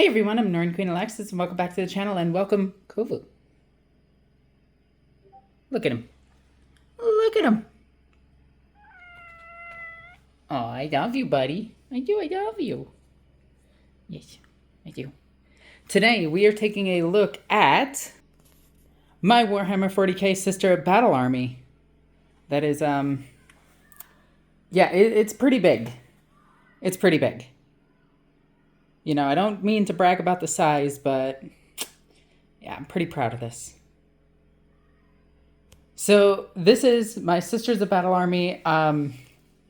Hey everyone, I'm Norn Queen Alexis and welcome back to the channel and welcome Kovu. Look at him. Look at him. Oh, I love you, buddy. I love you. Yes, I do. Today we are taking a look at my Warhammer 40k sister battle army. That is, it's pretty big. It's pretty big. You know, I don't mean to brag about the size, but yeah, I'm pretty proud of this. So this is my Sisters of Battle Army.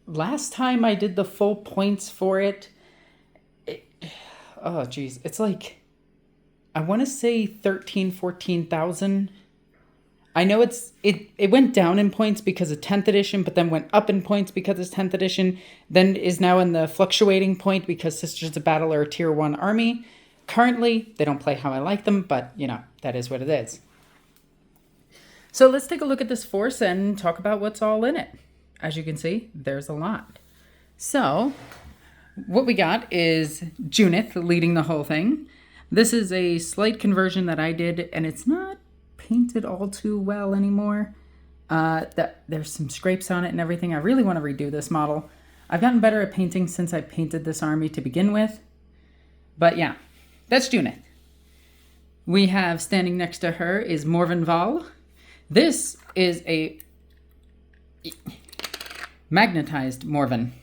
Last time I did the full points for it, oh geez, it's like, I want to say 14,000. I know it went down in points because of 10th edition, but then went up in points because of 10th edition, then is now in the fluctuating point because Sisters of Battle are a tier 1 army. Currently, they don't play how I like them, but, you know, that is what it is. So let's take a look at this force and talk about what's all in it. As you can see, there's a lot. So, what we got is Junith leading the whole thing. This is a slight conversion that I did, and it's not painted all too well anymore. There's some scrapes on it and everything. I really want to redo this model. I've gotten better at painting since I painted this army to begin with. But yeah, that's Junith. We have standing next to her is Morven Val. This is a magnetized Morven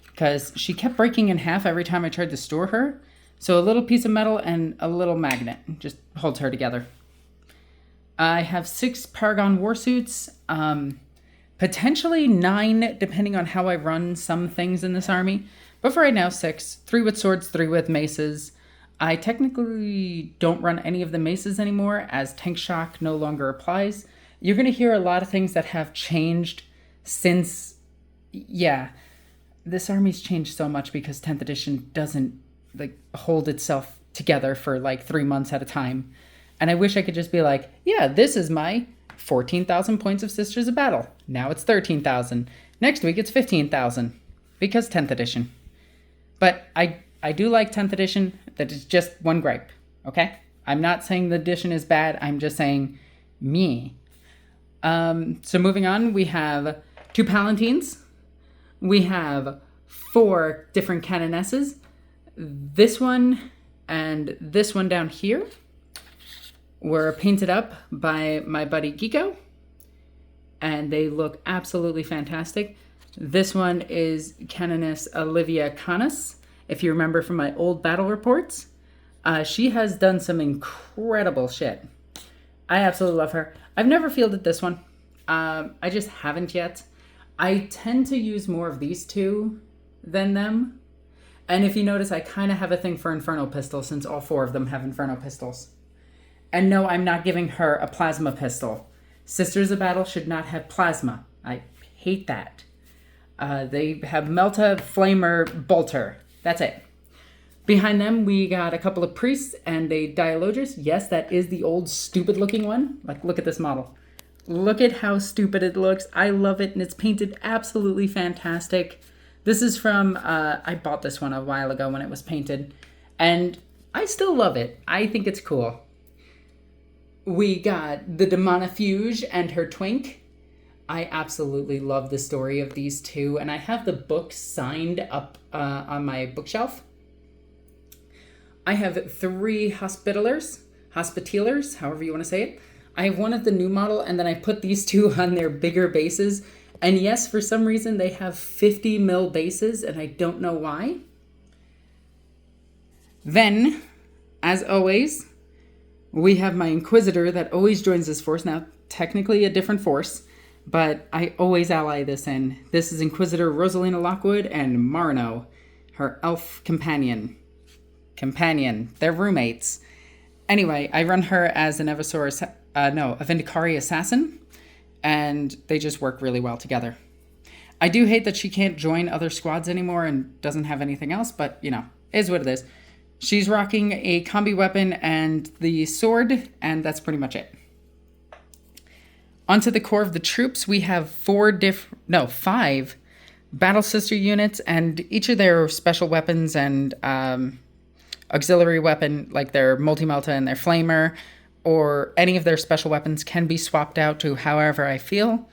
because she kept breaking in half every time I tried to store her. So a little piece of metal and a little magnet just holds her together. I have 6 Paragon Warsuits, potentially 9 depending on how I run some things in this army. But for right now, 6. 3 with swords, 3 with maces. I technically don't run any of the maces anymore as Tank Shock no longer applies. You're going to hear a lot of things that have changed since, yeah, this army's changed so much because 10th edition doesn't like hold itself together for like 3 months at a time. And I wish I could just be like, yeah, this is my 14,000 points of Sisters of Battle. Now it's 13,000. Next week it's 15,000 because 10th edition. But I do like 10th edition. That is just one gripe, okay? I'm not saying the edition is bad. I'm just saying me. So moving on, we have 2 Palatines. We have 4 different Canonesses. This one and this one down here were painted up by my buddy Geeko, and they look absolutely fantastic. This one is Canoness Olivia Canas. If you remember from my old battle reports, she has done some incredible shit. I absolutely love her. I've never fielded this one. I just haven't yet. I tend to use more of these two than them. And if you notice, I kind of have a thing for Inferno Pistol since all 4 of them have Inferno Pistols. And no, I'm not giving her a plasma pistol. Sisters of Battle should not have plasma. I hate that. They have Melta, Flamer, Bolter. That's it. Behind them, we got a couple of priests and a Dialogus. Yes, that is the old stupid looking one. Like, look at this model. Look at how stupid it looks. I love it, and it's painted absolutely fantastic. This is from, I bought this one a while ago when it was painted, and I still love it. I think it's cool. We got the Demonifuge and her twink. I absolutely love the story of these two, and I have the book signed up on my bookshelf. I have 3 Hospitallers, however you want to say it. I have one of the new model, and then I put these 2 on their bigger bases. And yes, for some reason, they have 50 mil bases, and I don't know why. Then, as always, we have my Inquisitor that always joins this force. Now, technically a different force, but I always ally this in. This is Inquisitor Rosalina Lockwood and Marno, her elf companion. They're roommates. Anyway, I run her as an a Vindicari assassin, and they just work really well together. I do hate that she can't join other squads anymore and doesn't have anything else, but, you know, is what it is. She's rocking a combi weapon and the sword, and that's pretty much it. Onto the core of the troops, we have 5 Battle Sister units, and each of their special weapons and auxiliary weapon, like their multi-melta and their flamer, or any of their special weapons can be swapped out to however I feel.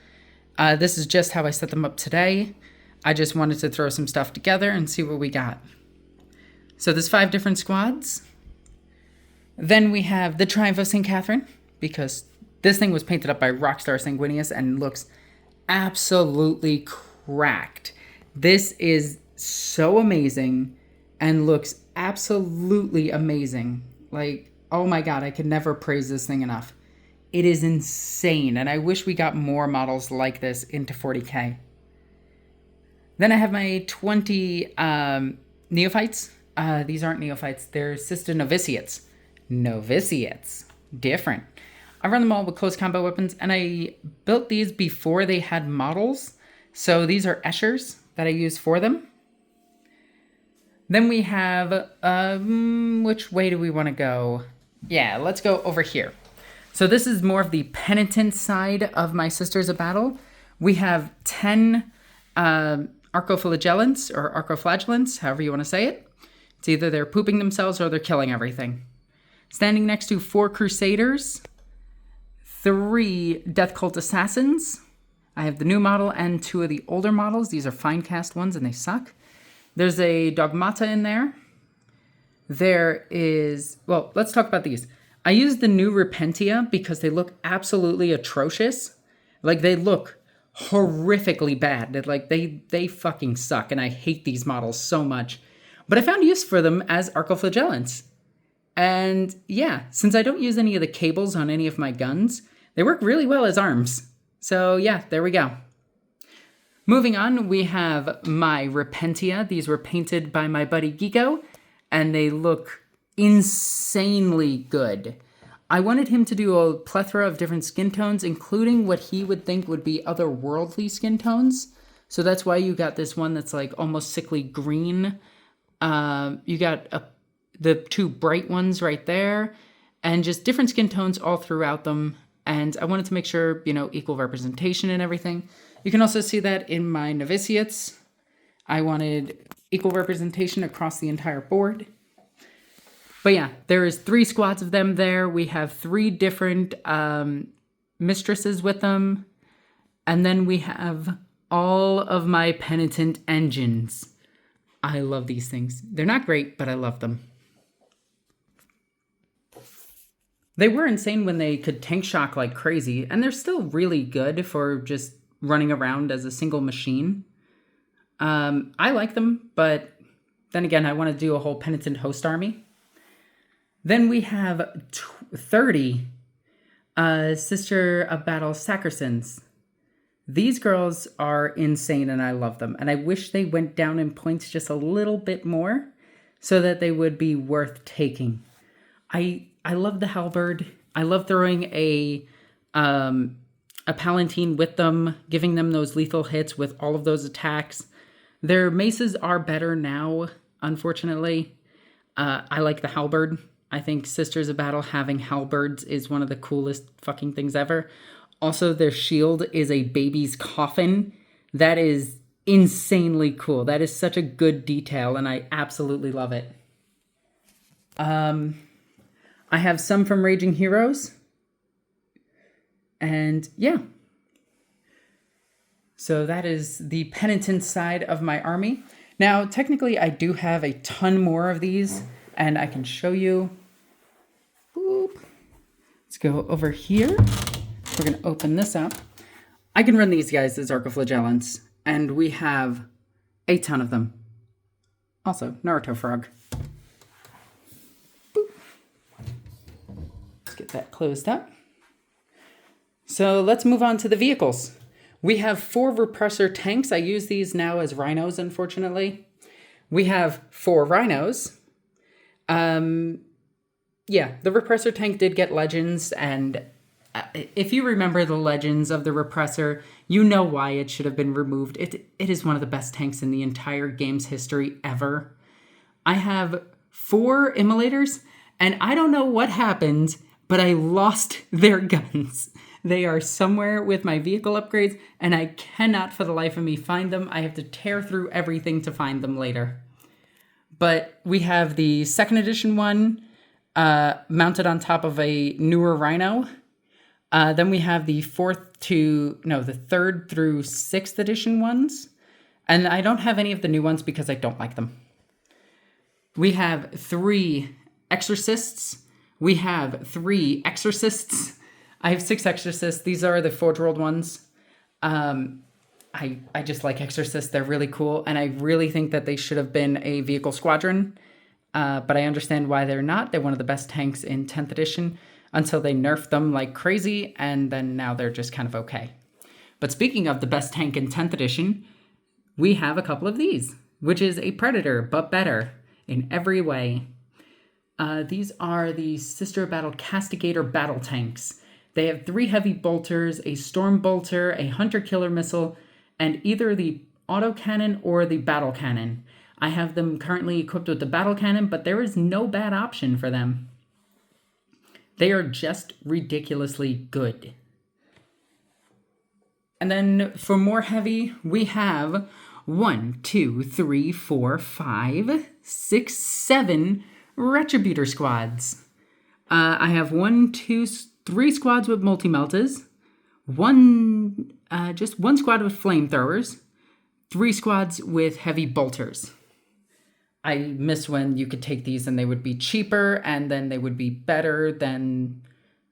This is just how I set them up today. I just wanted to throw some stuff together and see what we got. So there's 5 different squads. Then we have the Triumph of St. Catherine, because this thing was painted up by Rockstar Sanguinius and looks absolutely cracked. This is so amazing and looks absolutely amazing. Like, oh my god, I could never praise this thing enough. It is insane, and I wish we got more models like this into 40k. Then I have my 20 neophytes. These aren't neophytes, they're sister novitiates. Novitiates. Different. I run them all with close combat weapons, and I built these before they had models. So these are Eschers that I use for them. Then we have, which way do we want to go? Yeah, let's go over here. So this is more of the Penitent side of my Sisters of Battle. We have 10 arcoflagellants, or arcoflagellants, however you want to say it. It's either they're pooping themselves or they're killing everything. Standing next to 4 Crusaders, 3 Death Cult Assassins. I have the new model and 2 of the older models. These are fine cast ones and they suck. There's a Dogmata in there. There is, well, let's talk about these. I used the new Repentia because they look absolutely atrocious. Like, they look horrifically bad. Like, they fucking suck, and I hate these models so much. But I found use for them as arcoflagellants. And yeah, since I don't use any of the cables on any of my guns, they work really well as arms. So yeah, there we go. Moving on, we have my Repentia. These were painted by my buddy Geeko, and they look insanely good. I wanted him to do a plethora of different skin tones, including what he would think would be otherworldly skin tones. So that's why you got this one that's like almost sickly green. You got the 2 bright ones right there, and just different skin tones all throughout them. And I wanted to make sure, equal representation and everything. You can also see that in my novitiates. I wanted equal representation across the entire board. But yeah, there is 3 squads of them there. We have 3 different mistresses with them. And then we have all of my Penitent engines. I love these things. They're not great, but I love them. They were insane when they could tank shock like crazy, and they're still really good for just running around as a single machine. I like them, but then again, I want to do a whole Penitent host army. Then we have 30 Sister of Battle Sacrisans. These girls are insane, and I love them. And I wish they went down in points just a little bit more so that they would be worth taking. I love the halberd. I love throwing a palatine with them, giving them those lethal hits with all of those attacks. Their maces are better now, unfortunately. I like the halberd. I think Sisters of Battle having halberds is one of the coolest fucking things ever. Also, their shield is a baby's coffin. That is insanely cool. That is such a good detail, and I absolutely love it. I have some from Raging Heroes. And yeah. So that is the Penitent side of my army. Now, technically, I do have a ton more of these, and I can show you. Boop. Let's go over here. We're going to open this up. I can run these guys as arcoflagellants, and we have a ton of them. Also, Naruto Frog. Boop. Let's get that closed up. So let's move on to the vehicles. We have 4 repressor tanks. I use these now as rhinos, unfortunately. We have 4 rhinos. Yeah, the repressor tank did get legends, and if you remember the legends of the repressor, you know why it should have been removed. It is one of the best tanks in the entire game's history ever. I have 4 immolators, and I don't know what happened, but I lost their guns. They are somewhere with my vehicle upgrades, and I cannot for the life of me find them. I have to tear through everything to find them later. But we have the second edition one mounted on top of a newer Rhino. Then we have the the third through sixth edition ones. And I don't have any of the new ones because I don't like them. We have 3 Exorcists. We have 3 Exorcists. I have 6 Exorcists. These are the Forge World ones. I just like Exorcists. They're really cool. And I really think that they should have been a vehicle squadron. But I understand why they're not. They're one of the best tanks in 10th edition until they nerfed them like crazy. And then now they're just kind of okay. But speaking of the best tank in 10th edition, we have a couple of these, which is a Predator, but better in every way. These are the Sister Battle Castigator battle tanks. They have 3 heavy bolters, a storm bolter, a hunter killer missile, and either the autocannon or the battle cannon. I have them currently equipped with the battle cannon, but there is no bad option for them. They are just ridiculously good. And then for more heavy, we have 1, 2, 3, 4, 5, 6, 7 Retributor squads. I have 3 squads with multi-meltas, just one squad with flamethrowers, 3 squads with heavy bolters. I miss when you could take these and they would be cheaper and then they would be better than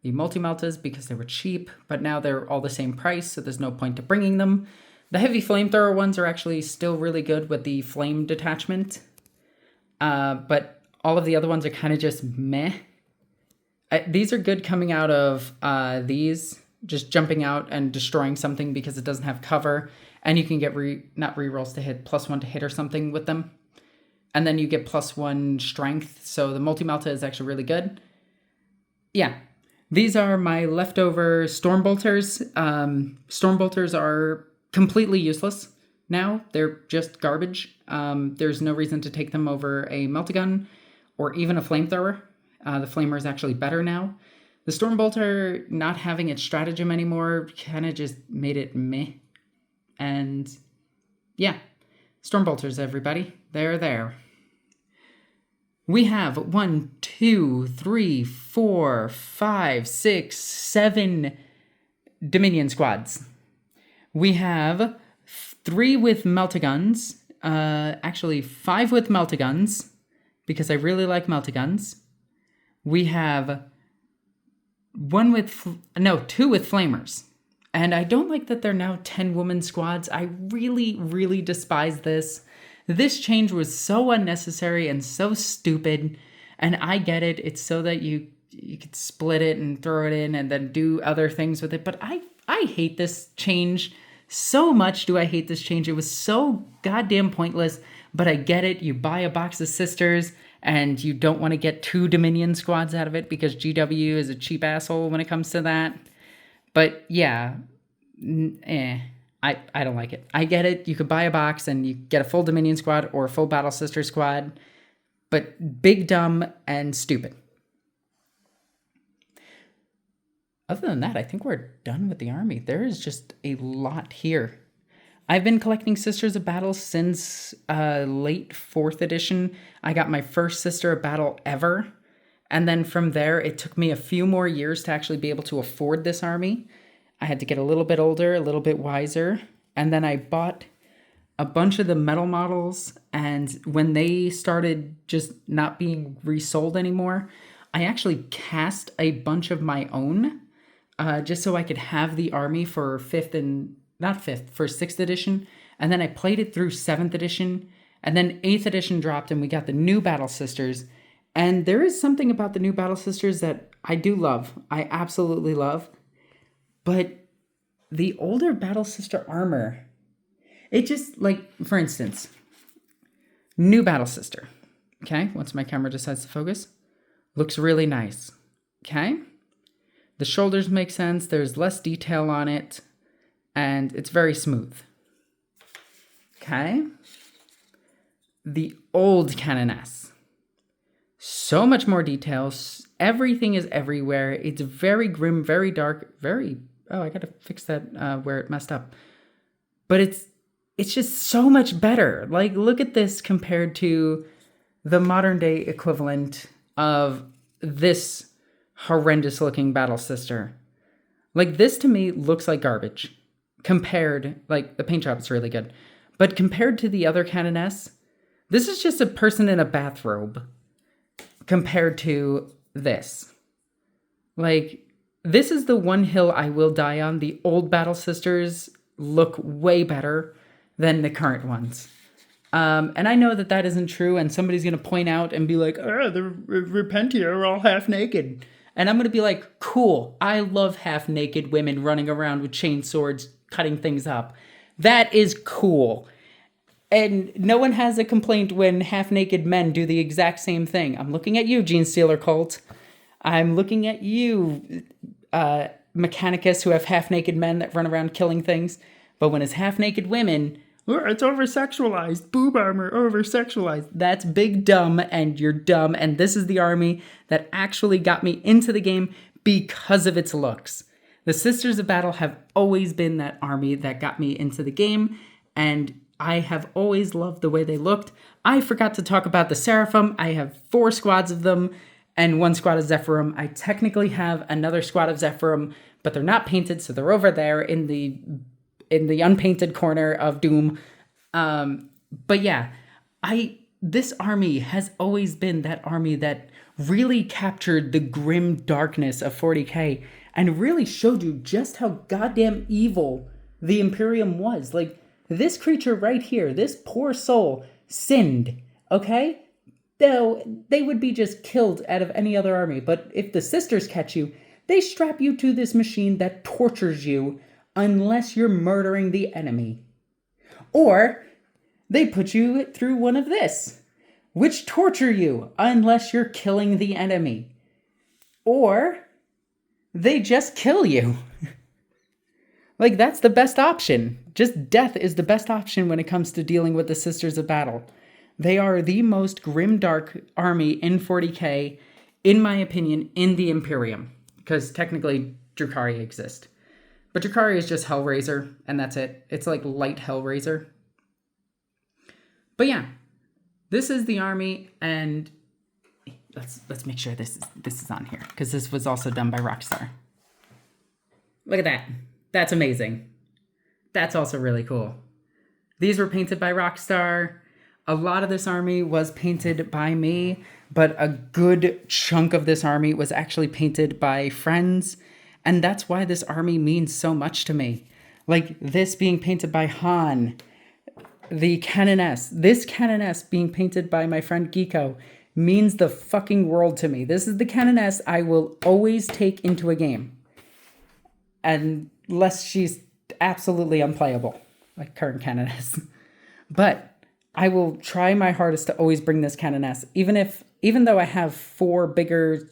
the multi-meltas because they were cheap, but now they're all the same price, so there's no point to bringing them. The heavy flamethrower ones are actually still really good with the flame detachment, but all of the other ones are kind of just meh. These are good coming out of these, just jumping out and destroying something because it doesn't have cover, and you can get not rerolls to hit, +1 to hit or something with them. And then you get +1 strength, so the multi-melta is actually really good. Yeah, these are my leftover storm bolters. Storm bolters are completely useless now. They're just garbage. There's no reason to take them over a meltagun or even a flamethrower. The flamer is actually better now. The storm bolter not having its stratagem anymore kind of just made it meh. And yeah, storm bolters, everybody. They're there. We have 1, 2, 3, 4, 5, 6, 7 Dominion squads. We have 3 with meltaguns. Actually, 5 with meltaguns because I really like meltaguns. We have 2 with flamers. And I don't like that they're now 10 woman squads. I really, really despise this. This change was so unnecessary and so stupid. And I get it. It's so that you could split it and throw it in and then do other things with it. But I hate this change. So much do I hate this change. It was so goddamn pointless. But I get it. You buy a box of sisters and you don't want to get 2 Dominion squads out of it because GW is a cheap asshole when it comes to that. But yeah, I don't like it. I get it. You could buy a box and you get a full Dominion squad or a full Battle Sister squad. But big, dumb, and stupid. Other than that, I think we're done with the army. There is just a lot here. I've been collecting Sisters of Battle since late 4th edition. I got my first Sister of Battle ever. And then from there, it took me a few more years to actually be able to afford this army. I had to get a little bit older, a little bit wiser. And then I bought a bunch of the metal models. And when they started just not being resold anymore, I actually cast a bunch of my own just so I could have the army for 6th edition. And then I played it through 7th edition. And then 8th edition dropped and we got the new Battle Sisters. And there is something about the new Battle Sisters that I do love. I absolutely love. But the older Battle Sister armor, it just, like, for instance, new Battle Sister. Okay, once my camera decides to focus. Looks really nice. Okay? The shoulders make sense. There's less detail on it. And it's very smooth. Okay? The old Canoness. So much more details. Everything is everywhere. It's very grim, very dark, I gotta fix that where it messed up. But it's just so much better. Like, look at this compared to the modern day equivalent of this horrendous looking battle sister. Like, this to me looks like garbage compared, like, the paint job is really good, but compared to the other Canoness, this is just a person in a bathrobe compared to this. Like, this is the one hill I will die on. The old battle sisters look way better than the current ones. And I know that that isn't true, and somebody's going to point out and be like, oh, the Repentia are all half naked. And I'm going to be like, cool, I love half naked women running around with chain swords, cutting things up. That is cool. And no one has a complaint when half naked men do the exact same thing. I'm looking at you, Gene Stealer cult. I'm looking at you, Mechanicus, who have half naked men that run around killing things. But when it's half naked women, it's over-sexualized. Boob armor, over-sexualized. That's big dumb, and you're dumb. And this is the army that actually got me into the game because of its looks. The Sisters of Battle have always been that army that got me into the game, and I have always loved the way they looked. I forgot to talk about the Seraphim. I have 4 squads of them and 1 squad of Zephyrim. I technically have another squad of Zephyrim, but they're not painted, so they're over there in the unpainted corner of Doom. But yeah, this army has always been that army that really captured the grim darkness of 40k and really showed you just how goddamn evil the Imperium was. Like, this creature right here, this poor soul, sinned, okay? Though they would be just killed out of any other army. But if the Sisters catch you, they strap you to this machine that tortures you unless you're murdering the enemy. Or they put you through one of this, which torture you unless you're killing the enemy. Or they just kill you. Like, that's the best option. Just death is the best option when it comes to dealing with the Sisters of Battle. They are the most grimdark army in 40k, in my opinion, in the Imperium. Because technically, Drukhari exist. But Drukhari is just Hellraiser, and that's it. It's like light Hellraiser. But yeah, this is the army, and let's make sure this is on here, because this was also done by Rockstar. Look at that. That's amazing. That's also really cool. These were painted by Rockstar. A lot of this army was painted by me, but a good chunk of this army was actually painted by friends. And that's why this army means so much to me. Like, this being painted by Han, the Canoness, this Canoness being painted by my friend Geeko means the fucking world to me. This is the Canoness I will always take into a game. Unless she's absolutely unplayable, like current Canoness. But I will try my hardest to always bring this Canoness, even though I have 4 bigger,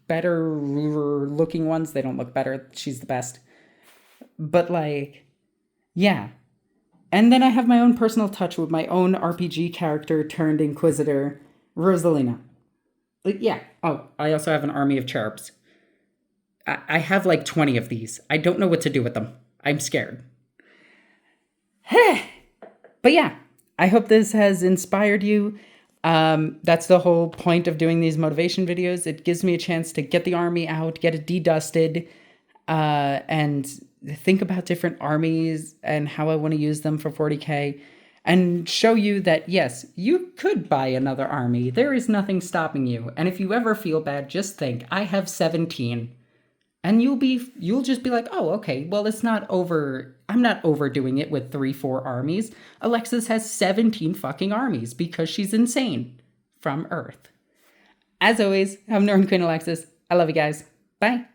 better looking ones. They don't look better. She's the best. But like, yeah. And then I have my own personal touch with my own RPG character turned Inquisitor, Rosalina. Like, yeah. Oh, I also have an army of cherubs. I have like 20 of these. I don't know what to do with them. I'm scared. But yeah, I hope this has inspired you. That's the whole point of doing these motivation videos. It gives me a chance to get the army out, get it dedusted, and think about different armies and how I want to use them for 40k, and show you that, yes, you could buy another army. There is nothing stopping you. And if you ever feel bad, just think, I have 17. And you'll just be like, oh, okay, well, it's not over. I'm not overdoing it with 3-4 armies. Alexis has 17 fucking armies because she's insane from Earth. As always, I'm Northern Queen Alexis. I love you guys. Bye.